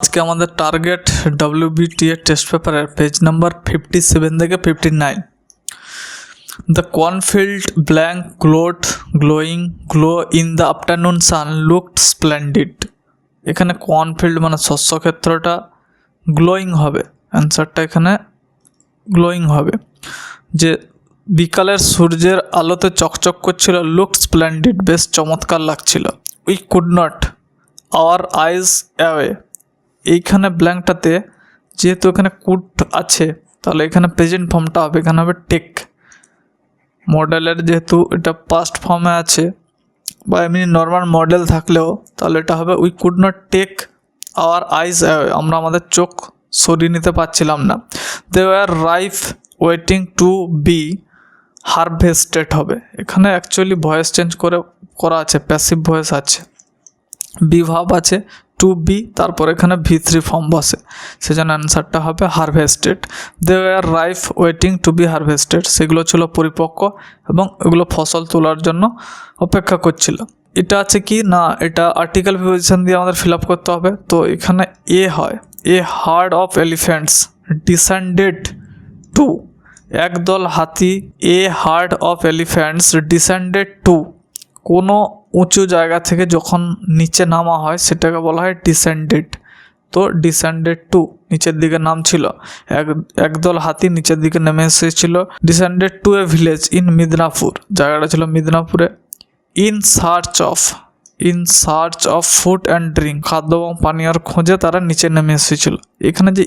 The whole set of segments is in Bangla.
আজকে আমাদের টার্গেট WBT এর টেস্ট পেপারের পেজ নাম্বার 57 থেকে 59। The cornfield blank glow in the afternoon sun looked splendid। এখানে কর্নফিল্ড মানে শস্যক্ষেত্রটা গ্লোয়িং হবে, অ্যান্সারটা এখানে গ্লোয়িং হবে। যে বিকালের সূর্যের আলোতে চকচক করছিল, লুকড স্প্লেন্ডিড, বেশ চমৎকার লাগছিল। We could not our eyes away, এইখানে ব্ল্যাঙ্কটাতে যেহেতু এখানে কুড আছে তাহলে এখানে প্রেজেন্ট ফর্মটা হবে, এখানে হবে টেক। মডেলের যেহেতু এটা পাস্ট ফর্মে আছে বা এমনি নর্মাল মডেল থাকলেও তাহলে এটা হবে we could not take our eyes away, আমরা আমাদের চোখ সরিয়ে নিতে পারছিলাম না। They were ripe waiting to be harvested হবে। এখানে অ্যাকচুয়ালি ভয়েস চেঞ্জ করা আছে, প্যাসিভ ভয়েস আছে, বি ভাব আছে, টু বি, তারপর এখানে V3 ফর্ম বসে, সেজন্য অ্যান্সারটা হবে harvested. They were ripe waiting to be harvested, সেগুলো ছিল পরিপক্ক এবং এগুলো ফসল তোলার জন্য অপেক্ষা করছিল। এটা আছে কি না, এটা আর্টিকেল প্রিপোজিশন দিয়ে আমাদের ফিল আপ করতে হবে। তো এখানে এ হয়, a herd of elephants descended to, একদল হাতি, a herd of elephants descended to, কোনো উঁচু জায়গা থেকে যখন নিচে নামা হয় সেটাকে বলা হয় ডিসেন্ডেড। তো ডিসেন্ডেড টু নিচের দিকে নাম ছিল, একদল হাতি নিচের দিকে নেমে এসেছিল। Descended to a village in Midnapur, জায়গাটা ছিল মিদনাপুরে। In search of food and drink, খাদ্য এবং পানীয়র খোঁজে তারা নিচে নেমে এসেছিল। এখানে যে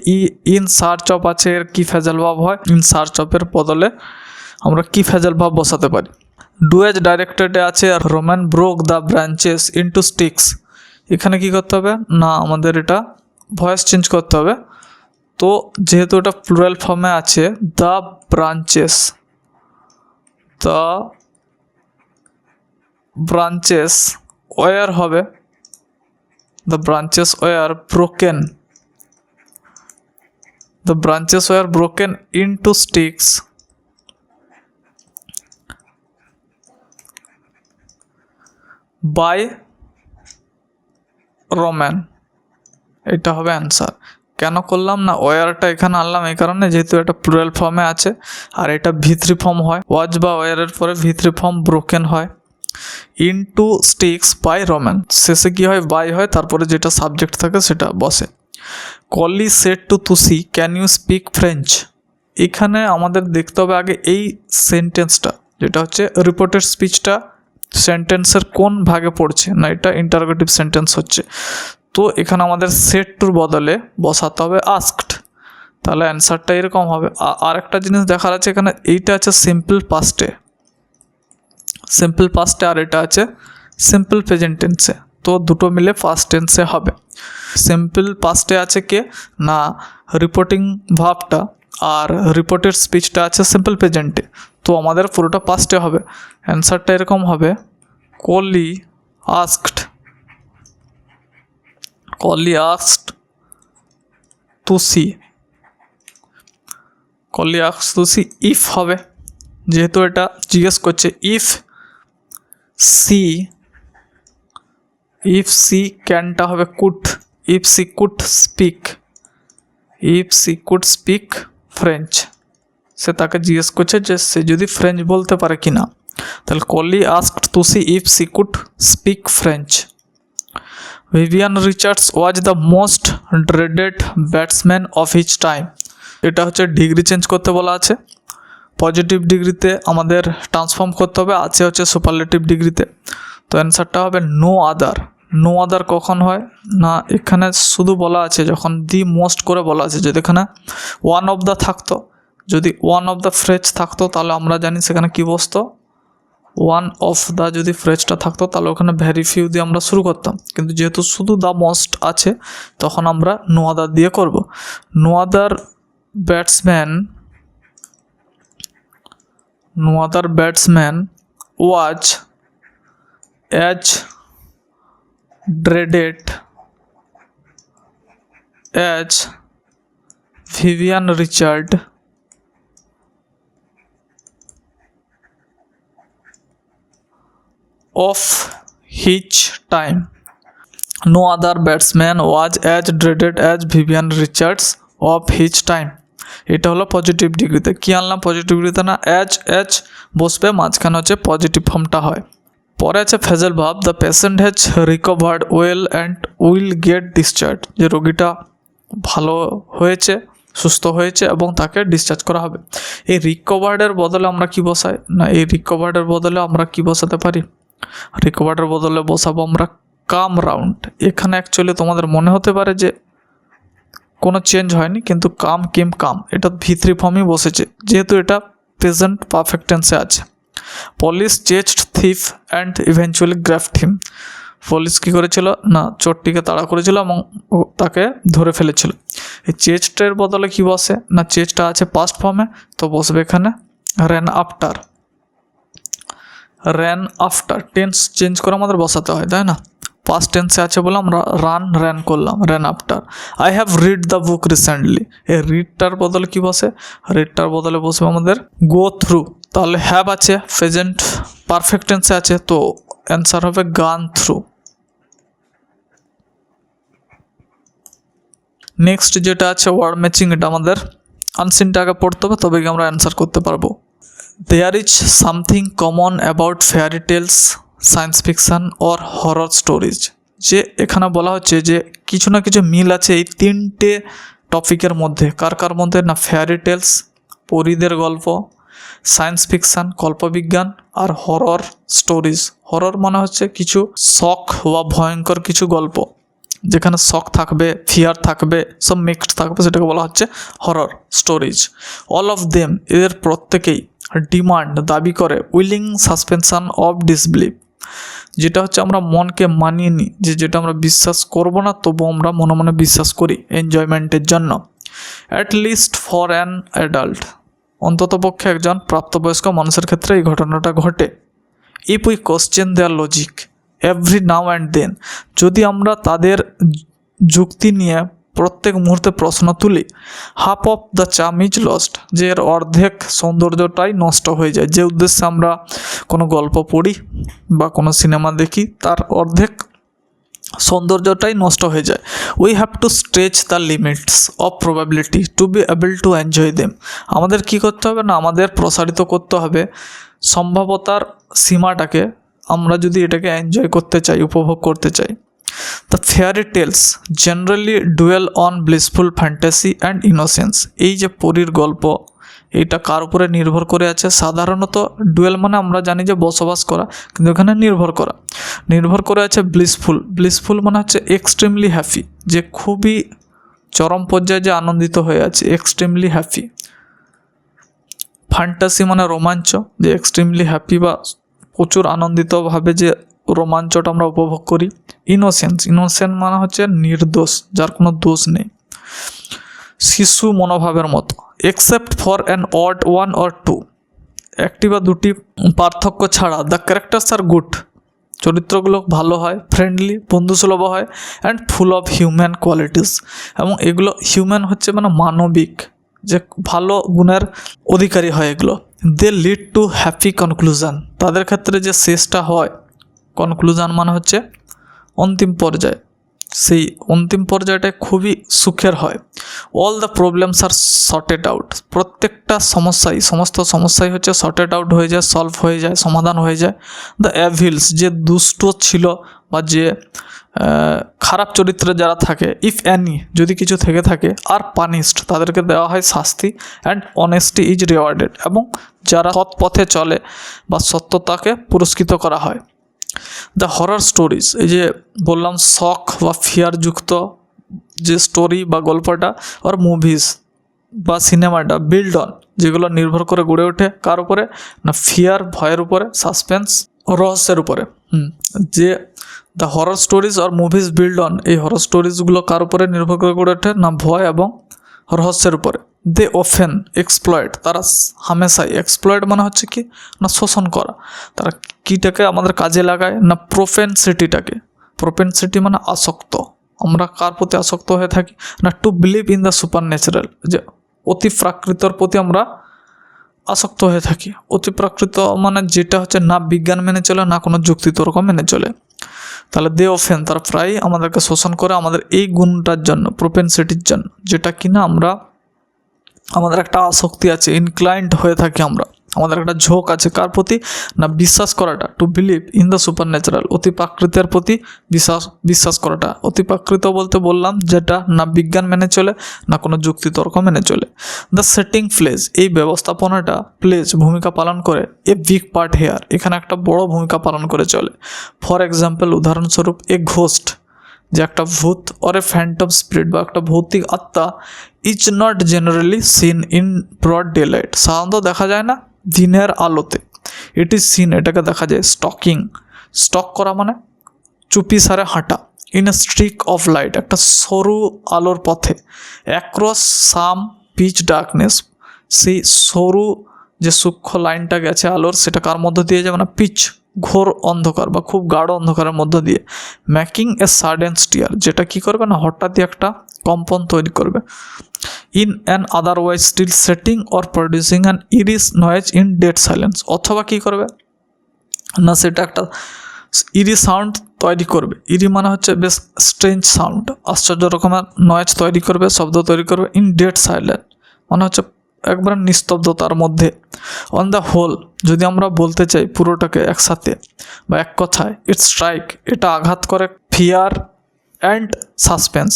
ইন সার্চ অফ আছে, এর কি ফেজাল ভাব হয়, ইন সার্চ অফের বদলে আমরা কি ফেজাল ভাব বসাতে পারি। ডুয়েজ ডাইরেক্টেডে আছে আর Roman broke the branches into sticks, এখানে কি করতে হবে না আমাদের এটা ভয়েস চেঞ্জ করতে হবে। তো যেহেতু এটা প্লুরাল ফর্মে আছে, দ্য ব্রাঞ্চেস ওয়ার হবে, the branches were broken into sticks by Roman, এটা হবে অ্যান্সার। কেন করলাম না ওয়ারটা এখানে আনলাম এই কারণে, যেহেতু এটা প্লুরাল ফর্মে আছে আর এটা V3 ফর্ম হয়, ওয়াজ বা ওয়ারের পরে V3 ফর্ম ব্রোকেন হয়। ইনটু স্টিক্স বাই রোম্যান, শেষে কি হয় বাই হয়, তারপরে যেটা সাবজেক্ট থাকে সেটা বসে। Koli said to Tusi can you speak French, এখানে আমাদের দেখতে হবে আগে এই সেন্টেন্সটা, যেটা হচ্ছে রিপোর্টেড স্পিচটা সেন্টেন্সের কোন ভাগে পড়ছে, না এটা ইন্টারোগেটিভ সেন্টেন্স হচ্ছে। তো এখানে আমাদের সেড টুর বদলে বসাতে হবে আস্কড, তাহলে অ্যান্সারটা এরকম হবে। আর একটা জিনিস দেখার আছে, এখানে এইটা আছে সিম্পল পাস্টে আর এটা আছে সিম্পল প্রেজেন্ট টেন্সে, তো দুটো মিলে ফার্স্ট টেন্সে হবে। সিম্পল পাস্টে আছে কে না রিপোর্টিং ভাবটা, আর রিপোর্টেড স্পিচটা আছে সিম্পল প্রেজেন্টে, তো আমাদের পুরোটা পাস্টে হবে। অ্যান্সারটা এরকম হবে কলি আস্কড টু সি ইফ হবে, যেহেতু এটা জিজ্ঞেস করছে ইফ সি ক্যানটা হবে could, if she could speak French, সে তাকে জিজ্ঞেস করছে যে সে যদি ফ্রেঞ্চ বলতে পারে কিনা, তাহলে Koli asked to she if she could speak French. Vivian Richards was the most dreaded batsman of his time, এটা হচ্ছে ডিগ্রি চেঞ্জ করতে বলা আছে। পজিটিভ ডিগ্রিতে আমাদের ট্রান্সফর্ম করতে হবে, আছে হচ্ছে সুপারলেটিভ ডিগ্রিতে, তো অ্যান্সারটা হবে নো আদার কখন হয় না, এখানে শুধু বলা আছে যখন দি মোস্ট করে বলা আছে, যদি এখানে ওয়ান অফ দ্য থাকতো, যদি ওয়ান অফ দ্য ফ্রেজ থাকতো তাহলে আমরা জানি সেখানে কি বসতো, ওয়ান অফ দ্য যদি ফ্রেজটা থাকতো তাহলে ওখানে ভেরি ফিউ দিয়ে আমরা শুরু করতাম, কিন্তু যেহেতু শুধু দ্য মোস্ট আছে তখন আমরা নো আদার দিয়ে করব। No other batsman was as dreaded as Vivian Richard of his time। No other batsman was as dreaded as Vivian Richards of his time. এটা হলো পজিটিভ ডিগ্রিতে। কী আনলাম পজিটিভ ডিগ্রিতে? না অ্যাজ বসবে, মাঝখানে হচ্ছে পজিটিভ ফর্মটা হয়। পরে আছে ফেজেল ভাব, the patient has recovered well and will get discharge, যে রোগীটা ভালো হয়েছে, সুস্থ হয়েছে এবং তাকে ডিসচার্জ করা হবে। এই রিকভার্ডের বদলে আমরা কি বসাই? না এই রিকভার্ডের বদলে আমরা কি বসাতে পারি? রিকভার্ডের বদলে বসাবো আমরা কাম রাউন্ড। এখানে অ্যাকচুয়ালি তোমাদের মনে হতে পারে যে কোনো চেঞ্জ হয়নি, কিন্তু কাম এটা V3 ফর্মই বসেছে, যেহেতু এটা প্রেজেন্ট পারফেক্ট টেন্সে আছে। Police chased thief and eventually grabbed him. Police কী করেছিল? না চোরটিকে তাড়া করেছিল এবং তাকে ধরে ফেলেছিল। এই চেস্টের বদলে কি বসে? না চেস্টটা আছে পাস্ট ফর্মে, তো বসবে এখানে র্যান আফটার। টেন্স চেঞ্জ করে আমাদের বসাতে হয়, তাই না? পাস্ট টেন্সে আছে বলে আমরা র্যান করলাম, ran after. I have read the book recently. এই রিডটার বদলে কি বসে? রিডটার বদলে বসবে আমাদের গো থ্রু। তাহলে হ্যাভ আছে, প্রেজেন্ট পারফেক্ট টেন্সে আছে, তো অ্যান্সার হবে গান থ্রু। নেক্সট যেটা আছে ওয়ার্ড ম্যাচিং, এটা আমাদের আনসিনটা আগে পড়তে হবে, তবে আমরা অ্যান্সার করতে পারবো। There is something common about fairy tales, science fiction or horror stories. যে এখানে বলা হচ্ছে যে কিছু না কিছু মিল আছে এই তিনটে টপিকের মধ্যে। কার মধ্যে? না ফেয়ারি টেলস পরীদের গল্প, সায়েন্স ফিকশন কল্পবিজ্ঞান, আর হরর স্টোরিজ। হরর মানে হচ্ছে কিছু শখ বা ভয়ঙ্কর কিছু গল্প, যেখানে শখ থাকবে, ফিয়ার থাকবে, সব মিক্সড থাকবে, সেটাকে বলা হচ্ছে horror stories. All of them, এদের প্রত্যেকেই ডিমান্ড দাবি করে উইলিং সাসপেনশন অফ ডিসবিলিভ, যেটা হচ্ছে আমরা মনকে মানিয়ে নিই, যেটা আমরা বিশ্বাস করব না তবু আমরা মনে মনে বিশ্বাস করি এনজয়মেন্টের জন্য। At least for an adult, অন্ততপক্ষে একজন প্রাপ্তবয়স্ক মানুষের ক্ষেত্রে এই ঘটনাটা ঘটে। If we question their logic every now and then, যদি আমরা তাদের যুক্তি নিয়ে প্রত্যেক মুহূর্তে প্রশ্ন তুলি, half of the charm is lost, যে এর অর্ধেক সৌন্দর্যটাই নষ্ট হয়ে যায়। যে উদ্দেশ্যে আমরা কোনো গল্প পড়ি বা কোনো সিনেমা দেখি, তার অর্ধেক সৌন্দর্যটাই নষ্ট হয়ে যায়। We have to stretch the limits of probability to be able to enjoy them. আমাদের কী করতে হবে? না আমাদের প্রসারিত করতে হবে সম্ভাবতার সীমাটাকে, আমরা যদি এটাকে এনজয় করতে চাই, উপভোগ করতে চাই। The fairy tales generally dwell on blissful fantasy and innocence. এই যে পরীর গল্প, এইটা কার উপরে নির্ভর করে আছে? সাধারণত ডুয়েল মানে আমরা জানি যে বসবাস করা, কিন্তু এখানে নির্ভর করে আছে ব্লিসফুল মানে হচ্ছে এক্সট্রিমলি হ্যাপি, যে খুবই চরম পর্যায়ে যে আনন্দিত হয়ে আছে, এক্সট্রিমলি হ্যাপি। ফ্যান্টাসি মানে রোমাঞ্চ, যে এক্সট্রিমলি হ্যাপি বা প্রচুর আনন্দিতভাবে যে রোমাঞ্চটা আমরা উপভোগ করি। ইনোসেন্ট মানে হচ্ছে নির্দোষ, যার কোনো দোষ নেই, শিশু মনোভাবের মতো। Except for an odd one or two, একটি বা দুটি পার্থক্য ছাড়া। দ্য ক্যারেক্টার্স আর গুড, চরিত্রগুলো ভালো হয়, ফ্রেন্ডলি বন্ধুসুলভ হয়, and full of human qualities, এবং এগুলো হিউম্যান হচ্ছে মানে মানবিক, যে ভালো গুণের অধিকারী হয় এগুলো। They lead to happy conclusion, তাদের ক্ষেত্রে যে শেষটা হয়, কনক্লুশন মানে হচ্ছে অন্তিম পর্যায়, সেই অন্তিম পর্যায়টায় খুবই সুখের হয়। All the problems are sorted out, প্রত্যেকটা সমস্ত সমস্যাই হচ্ছে সর্টেড আউট হয়ে যায়, সলভ হয়ে যায়, সমাধান হয়ে যায়। দ্য অ্যাভিলস, যে দুষ্ট ছিল বা যে খারাপ চরিত্রে যারা থাকে, ইফ অ্যানি, যদি কিছু থেকে থাকে, আর পানিশড, তাদেরকে দেওয়া হয় শাস্তি। অ্যান্ড অনেস্টি ইজ রিওয়ার্ডেড, এবং যারা সৎ পথে চলে বা সত্যতাকে পুরস্কৃত করা হয়। দ্য হরর স্টোরিজ, এই যে বললাম শখ বা ফিয়ারযুক্ত যে স্টোরি বা গল্পটা, আর মুভিজ বা সিনেমাটা বিল্ড অন, যেগুলো নির্ভর করে গড়ে ওঠে কার উপরে? না ফিয়ার, ভয়ের উপরে, সাসপেন্স, রহস্যের উপরে। যে দ্য হরর স্টোরিজ আর মুভিজ বিল্ড অন, এই হরর স্টোরিজগুলো কার উপরে নির্ভর করে গড়ে ওঠে? না ভয় এবং রহস্যের উপরে। দে অফেন এক্সপ্লয়েড, তারা হামেশাই, এক্সপ্লয়েড মানে হচ্ছে কি? না শোষণ করা। তারা কীটাকে আমাদের কাজে লাগায়? না প্রোপেনসিটি মানে আসক্ত। আমরা কার প্রতি আসক্ত হয়ে থাকি? না two believe in the super natural, যে অতি প্রাকৃতর প্রতি আমরা আসক্ত হয়ে থাকি। অতি প্রাকৃত মানে যেটা হচ্ছে না বিজ্ঞান মেনে চলে, না কোনো যুক্তিতর্ক মেনে চলে। তাহলে দে অফেন তারা প্রায় আমাদেরকে শোষণ করে আমাদের এই গুণটার জন্য, প্রোপেনসিটির জন্য, যেটা কিনা আমাদের একটা আসক্তি আছে, ইনক্লাইন্ড হয়ে থাকি আমরা, আমাদের একটা ঝোঁক আছে কার প্রতি না বিশ্বাস করাটা, to believe in the supernatural, অতিপ্রাকৃতের প্রতি বিশ্বাস করাটা। অতিপ্রাকৃত বলতে বললাম যেটা না বিজ্ঞান মেনে চলে না কোনো যুক্তিতর্ক মেনে চলে। দ্য সেটিং প্লেজ, এই ব্যবস্থাপনাটা ভূমিকা পালন করে এ বিগ পার্ট হেয়ার, এখানে একটা বড় ভূমিকা পালন করে চলে। ফর এক্সাম্পল, উদাহরণস্বরূপ এ ঘোস্ট, যে একটা ভূত, অর এ ফ্যান্টম স্পিরিট বা একটা ভৌতিক আত্মা, is not generally seen in broad daylight, সাধারণত দেখা যায় না দিনের আলোতে। ইট ইজ সিন, এটাকে দেখা যায় স্টক করা মানে চুপি সারে হাঁটা, in a streak of light, একটা সরু আলোর পথে, অ্যাক্রস সাম পিচ ডার্কনেস, সেই সরু যে সূক্ষ্ম লাইনটা গেছে আলোর, সেটা কার মধ্য দিয়ে যাবে না পিচ, ঘোর অন্ধকার বা খুব গাঢ় অন্ধকারের মধ্য দিয়ে, মেকিং এ সাডেন স্টিয়ার, যেটা কি করবে না হঠাৎই একটা কম্পন তৈরি করবে, in an otherwise still setting or producing an eerie noise in dead silence, অথবা কী করবে না সেটা একটা ইরি সাউন্ড তৈরি করবে। ইরি মানে হচ্ছে বেশ স্ট্রেঞ্জ সাউন্ড, আশ্চর্য রকমের নয়েজ তৈরি করবে, শব্দ তৈরি করবে, ইন ডেড সাইলেন্ট মানে হচ্ছে একবার নিস্তব্ধতার মধ্যে। অন দ্য হোল, যদি আমরা বলতে চাই পুরোটাকে একসাথে বা এক কথায়, ইটস স্ট্রাইক, এটা আঘাত করে ফিয়ার অ্যান্ড সাসপেন্স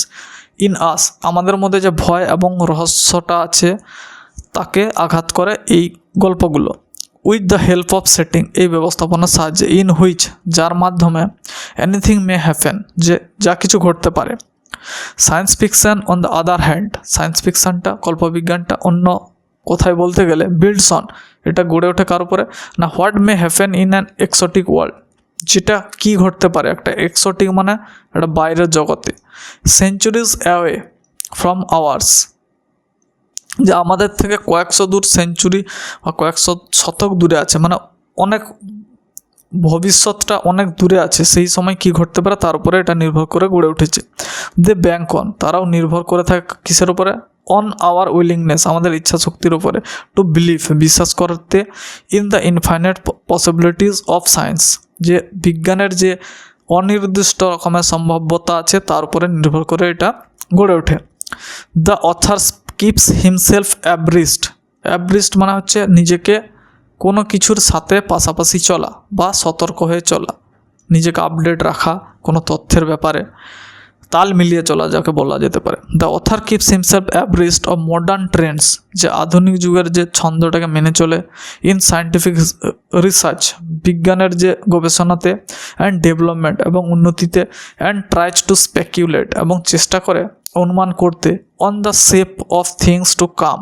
ইন আস, আমাদের মধ্যে যে ভয় এবং রহস্যটা আছে তাকে আঘাত করে এই গল্পগুলো। With the help of setting, এই ব্যবস্থাপনার সাহায্যে, ইন হুইচ, যার মাধ্যমে, এনিথিং মে হ্যাপেন, যে যা কিছু ঘটতে পারে। Science fiction on the other hand, science ফিকশনটা কল্পবিজ্ঞানটা অন্য কোথায় বলতে গেলে বিল্ডস অন, এটা গড়ে ওঠে কার উপরে না what may happen in an exotic world, যেটা কি ঘটতে পারে একটা এক্সোটিক মানে একটা বাইরের জগতে, সেঞ্চুরিজ অ্যাওয়ে ফ্রম আওয়ার্স, যে আমাদের থেকে কয়েকশো দূর সেঞ্চুরি বা কয়েকশো শতক দূরে আছে, মানে অনেক ভবিষ্যৎটা অনেক দূরে আছে, সেই সময় কি ঘটতে পারে তার উপরে এটা নির্ভর করে গড়ে উঠেছে। দে ব্যাঙ্ক অন, তারাও নির্ভর করে থাকে কিসের উপরে, অন আওয়ার উইলিংনেস, আমাদের ইচ্ছা শক্তির উপরে, টু বিলিভ, বিশ্বাস করতে, in the infinite possibilities of science, যে বিজ্ঞানের যে অনির্দিষ্ট রকমের সম্ভাব্যতা আছে তার উপরে নির্ভর করে এটা গড়ে ওঠে। দ্য অথার্স কিপস হিমসেলফ অ্যাব্রিস্ট মানে হচ্ছে নিজেকে কোনো কিছুর সাথে পাশাপাশি চলা বা সতর্ক হয়ে চলা, নিজেকে আপডেট রাখা কোনো তথ্যের ব্যাপারে, তাল মিলিয়ে চলা যাকে বলা যেতে পারে। The author keeps himself abreast of modern trends, যে আধুনিক যুগের যে ছন্দটাকে মেনে চলে, ইন সায়েন্টিফিক রিসার্চ, বিজ্ঞানের যে গবেষণাতে, অ্যান্ড ডেভেলপমেন্ট এবং উন্নতিতে, অ্যান্ড ট্রাইজ টু স্পেকিউলেট এবং চেষ্টা করে অনুমান করতে, on the shape of things to come,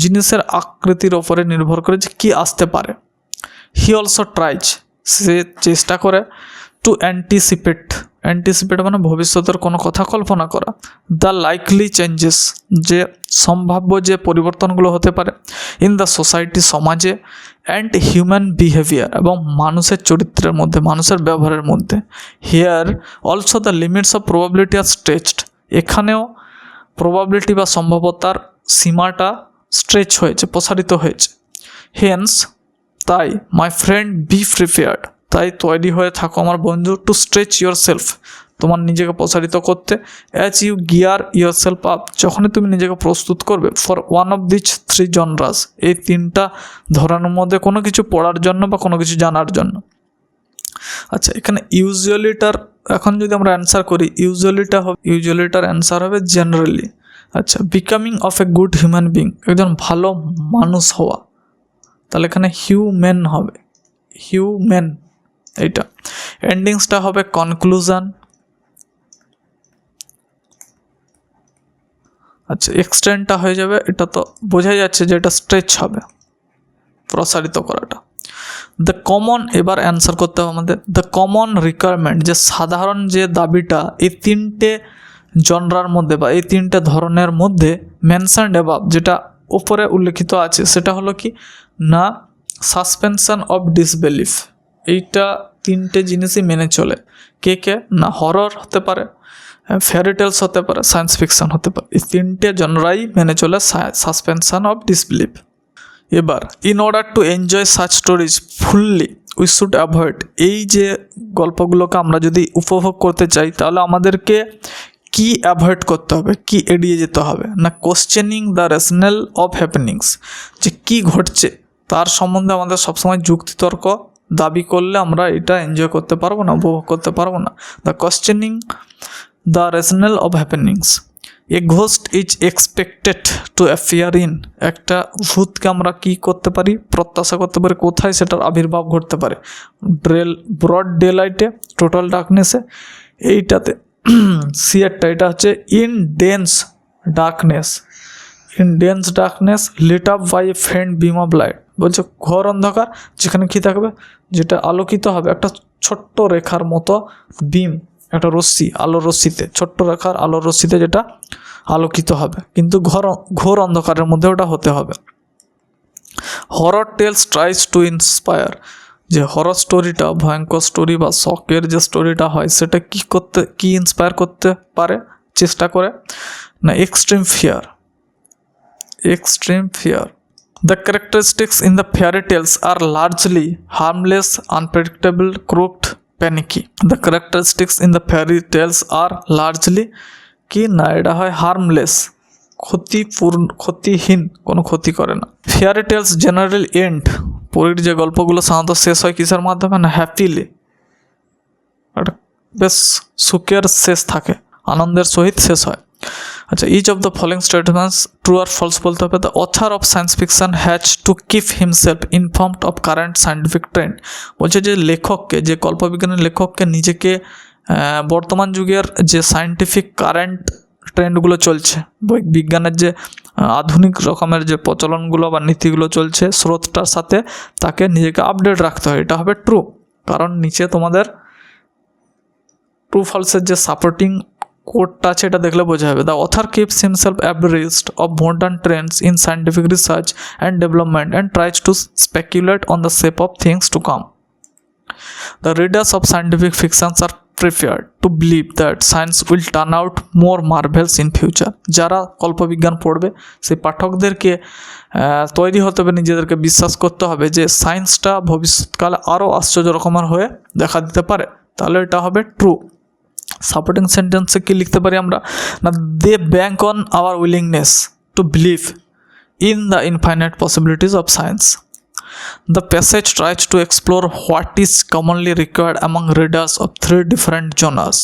জিনিসের আকৃতির ওপরে নির্ভর করে যে কী আসতে পারে। হি অলসো ট্রাইজ, সে চেষ্টা করে, টু অ্যান্টিসিপেট মানে ভবিষ্যতের কোনো কথা কল্পনা করা, দ্য লাইকলি চেঞ্জেস, যে সম্ভাব্য যে পরিবর্তনগুলো হতে পারে, ইন দ্য সোসাইটি, সমাজে, অ্যান্ড হিউম্যান বিহেভিয়ার, এবং মানুষের চরিত্রের মধ্যে, মানুষের ব্যবহারের মধ্যে। Here also the limits of probability are stretched, এখানেও প্রবাবিলিটি বা সম্ভাব্যতার সীমাটা স্ট্রেচ হয়েছে, প্রসারিত হয়েছে। হেন্স, তাই, মাই ফ্রেন্ড বি প্রিপেয়ার্ড, তাই তৈরি হয়ে থাকো আমার বন্ধু, টু স্ট্রেচ ইয়োর সেলফ, তোমার নিজেকে প্রসারিত করতে, as you gear yourself up, যখনই তুমি নিজেকে প্রস্তুত করবে, for one of this three genres, এই তিনটা ধরনের মধ্যে কোনো কিছু পড়ার জন্য বা কোনো কিছু জানার জন্য। আচ্ছা, এখানে ইউজুয়ালিটার এখন যদি আমরা অ্যান্সার করি, ইউজুয়ালিটার অ্যান্সার হবে জেনারেলি। আচ্ছা, becoming of a good human being, একজন ভালো মানুষ হওয়া, তাহলে এখানে হিউম্যান হবে, হিউম্যান এইটা। এন্ডিংসটা হবে কনক্লুশন। আচ্ছা, এক্সটেন্ডটা হয়ে যাবে, এটা তো বোঝাই যাচ্ছে যে এটা স্ট্রেচ হবে, প্রসারিত করাটা। দ্য কমন, এবার অ্যান্সার করতে হবে আমাদের, দ্য কমন রিকোয়ারমেন্ট, যে সাধারণ যে দাবিটা এই তিনটে জনরার মধ্যে বা এই তিনটে ধরনের মধ্যে, মেনশনড অ্যাবাভ, যেটা উপরে উল্লেখিত আছে, সেটা হলো কি না সাসপেনশন অফ ডিসবিলিফ, এইটা তিনটে জিনিসই মেনে চলে। কে না হরর হতে পারে, ফেয়ারিটেলস হতে পারে, সায়েন্স ফিকশন হতে পারে, এই তিনটে জনরাই মেনে চলে সাসপেনশন অফ ডিসবিলিফ। এবার in order to enjoy such stories fully, we should avoid. এই যে গল্পগুলোকে আমরা যদি উপভোগ করতে চাই তাহলে আমাদেরকে কি অ্যাভয়েড করতে হবে, কি এড়িয়ে যেতে হবে না কোশ্চেনিং দ্য রেশনাল অফ হ্যাপেনিংস, যে কী ঘটছে তার সম্বন্ধে আমাদের সবসময় যুক্তিতর্ক দাবি করলে আমরা এটা এনজয় করতে পারবো না, উপভোগ করতে পারবো না। The questioning the rational of happenings. A ghost is expected to appear in. একটা ভূতকে আমরা কী করতে পারি, প্রত্যাশা করতে পারি কোথায় সেটার আবির্ভাব ঘটতে পারে, ব্রড ডে লাইটে, টোটাল ডার্কনেসে, এইটাতে সিয়ারটা এটা হচ্ছে in dense darkness, in dense darkness lit up by a faint beam of light. বলছে ঘোর অন্ধকার যেখানে কী থাকবে, যেটা আলোকিত হবে একটা ছোট্ট রেখার মতো বিম, একটা রশ্মি, আলোর রশ্মিতে, ছোট্ট রেখার আলোর রশ্মিতে যেটা আলোকিত হবে, কিন্তু ঘোর অন্ধকারের মধ্যে ওটা হতে হবে। Horror tales tries to inspire. যে হরর স্টোরিটা, ভয়ঙ্কর স্টোরি বা শকের যে স্টোরিটা হয় সেটা কি ইন্সপায়ার করতে পারে, চেষ্টা করে না extreme fear, extreme fear. The characteristics in the fairy tales are largely harmless, unpredictable, crooked, panicky. The characteristics in the fairy tales are largely কি না, এটা হয় হার্মলেস, ক্ষতিহীন, কোনো ক্ষতি করে না। ফেয়ারি টেলস জেনারেল এন্ড, পরীর যে গল্পগুলো সাধারণত শেষ হয় কিসের মাধ্যমে না হ্যাপিলি, একটা বেশ সুখের শেষ থাকে, আনন্দের সহিত শেষ হয়। আচ্ছা, each of the following statements true আর ফলস বলতে হবে। The author of science fiction has to keep himself informed of current scientific trend. বলছে যে লেখককে, যে কল্পবিজ্ঞানের লেখককে নিজেকে বর্তমান যুগের যে সায়েন্টিফিক কারেন্ট ট্রেন্ডগুলো চলছে, বিজ্ঞানের যে আধুনিক রকমের যে প্রচলনগুলো বা নীতিগুলো চলছে স্রোতটার সাথে তাকে নিজেকে আপডেট রাখতে হয়, এটা হবে ট্রু। কারণ নিচে তোমাদের ট্রু ফলসের যে সাপোর্টিং কোডটা আছে এটা দেখলে বোঝা যাবে। The author keeps himself abridged of modern trends in scientific research and development and tries to speculate on the shape of things to come. The readers of scientific fictions are prepared to believe that science will turn out more marvels in future. যারা কল্পবিজ্ঞান পড়বে সেই পাঠকদেরকে তৈরি হতে হবে, নিজেদেরকে বিশ্বাস করতে হবে যে সায়েন্সটা ভবিষ্যৎকালে আরও আশ্চর্য রকমের হয়ে দেখা দিতে পারে, তাহলে এটা হবে ট্রু। সাপোর্টিং সেন্টেন্সে কী লিখতে পারি আমরা না, they bank on our willingness to believe in the infinite possibilities of science. The passage tries to explore what is commonly required among readers of three different genres.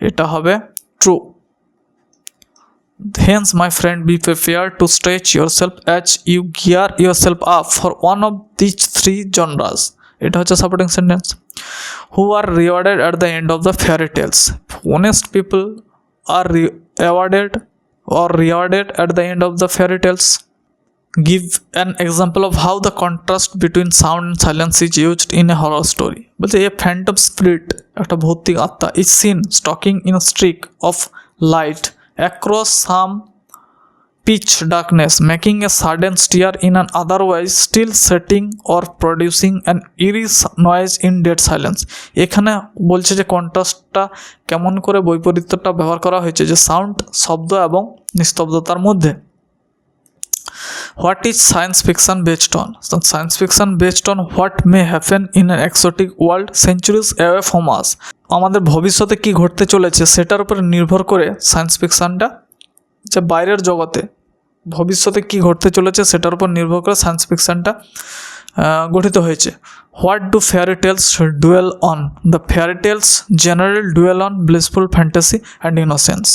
এটা হবে true. Hence, my friend, be prepared to stretch yourself as you gear yourself up for one of these three genres. এটা হচ্ছে supporting sentence. Who are rewarded at the end of the fairy tales? Honest people are rewarded at the end of the fairy tales. Give an example of how the contrast between sound and silence is used in a horror story. বলছে a phantom spirit, একটা ভৌতিক আত্মা, is seen stalking in a streak of light across some pitch darkness, making a sudden stir in an otherwise still setting or producing an eerie noise in dead silence. এখানে বলছে যে কন্ট্রাস্টটা কেমন করে, বৈপরীত্যটা ব্যবহার করা হয়েছে যে সাউন্ড, শব্দ এবং নিস্তব্ধতার মধ্যে। What is science fiction based on? So, science fiction based on what may happen in an exotic world centuries away from us. আমাদের ভবিষ্যতে কি ঘটতে চলেছে সেটার উপর নির্ভর করে সায়েন্স ফিকশনটা, যে বাইরের জগতে ভবিষ্যতে কি ঘটতে চলেছে সেটার উপর নির্ভর করে সায়েন্স ফিকশনটা গঠিত হয়েছে। What do fairy tales dwell on? The fairy tales general dwell on blissful fantasy and innocence.